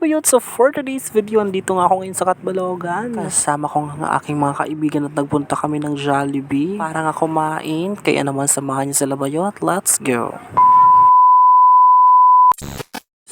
bayot, so for today's video, andito nga ako ngayon sa Catbalogan. Kasama ko nga aking mga kaibigan at nagpunta kami ng Jollibee para nga kumain. Kaya naman samahan niyo sila bayot, let's go!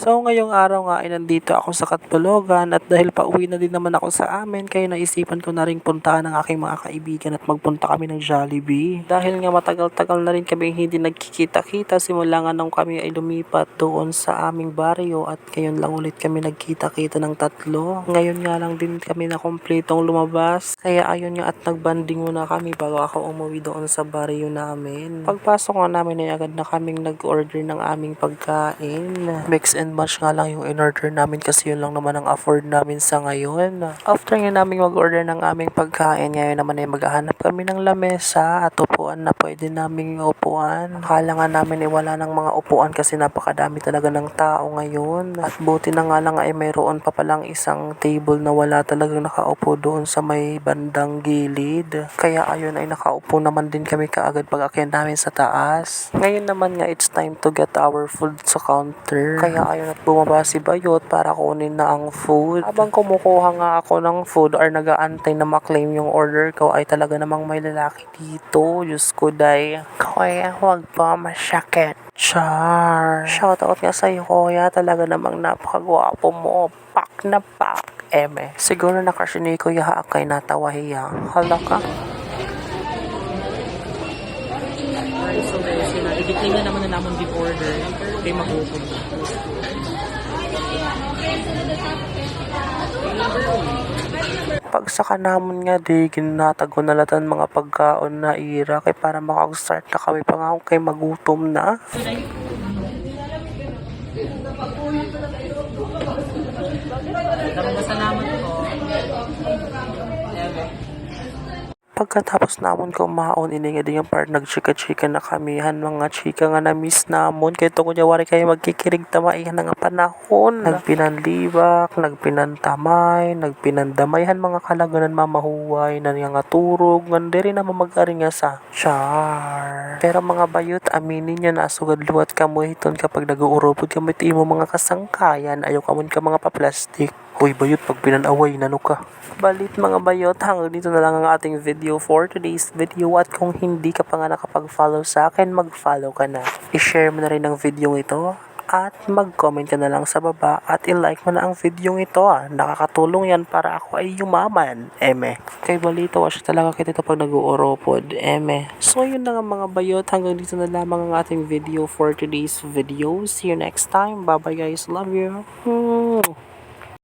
So ngayong araw nga ay nandito ako sa Catbalogan at dahil pauwi na din naman ako sa amin kaya naisipan ko na rin puntahan ng aking mga kaibigan at magpunta kami ng Jollibee. Dahil nga matagal-tagal na rin kami hindi nagkikita-kita simula nga nung kami ay lumipat doon sa aming baryo at ngayon lang ulit kami nagkita-kita ng tatlo. Ngayon nga lang din kami na kumpletong lumabas kaya ayun nga at nagbanding muna kami bago ako umuwi doon sa baryo namin. Pagpasok nga namin ay agad na kaming nag-order ng aming pagkain. Mix and match nga lang yung in-order namin kasi yun lang naman ang afford namin sa ngayon. After nga namin mag-order ng aming pagkain, ngayon naman ay maghahanap kami ng lamesa at upuan na pwede naming upuan. Akala nga namin ay wala ng mga upuan kasi napakadami talaga ng tao ngayon. At buti na nga lang ay mayroon pa palang isang table na wala talagang nakaupo doon sa may bandang gilid. Kaya ayun ay nakaupo naman din kami kaagad pag akyat namin sa taas. Ngayon naman nga it's time to get our food sa counter. Kaya ayun at bumaba si Bayot para kunin na ang food. Habang kumukuha nga ako ng food or nag-aantay na maklaim yung order ko ay talaga namang may lalaki dito. Diyos ko day. Kuya, huwag pa masyakit. Char. Shoutout nga sa'yo kuya. Talaga namang napakagwapo mo. Pak na pak. Eme. Siguro nakasya ni Kuya Haakay natawahiya. Hala ka. So guys, i-decline na naman na naman the order kay mag-open. Pagsaka naman nga di ginatag ko nalatan mga pagkaon na ira kay para makag-start na kami pa nga kay magutom na. Salamat po. Pagkatapos namon kumaon, ininga din yung part nagchika-chika na kamihan mga chika nga na miss namon. Kaya ito kunyawari kayo magkikirig tamaihan nga panahon. Nagpinanlibak, nagpinantamay, nagpinandamayhan mga kalaganan mamahuway, na nga turog, nga rin na mamag-ari nga sa char. Pero mga bayot, aminin nyo na asugad luwat kamuhiton kapag nag-uurobod kamit imo mga kasangkayan, ayaw kamon ka mga pa-plastic. Uy bayot, pag pinanaway, nano ka? Balit mga bayot, hanggang dito na lang ang ating video for today's video at kung hindi ka pa nga nakapag-follow sa akin, mag-follow ka na. I-share mo na rin ang video ito at mag-comment ka na lang sa baba at i-like mo na ang video ito. Nakakatulong yan para ako ay yumaman. Eme. Kay balito, siya talaga kita ito pag nag-uuropod. Eme. So yun na nga mga bayot, hanggang dito na lamang ang ating video for today's video. See you next time. Bye bye guys. Love you.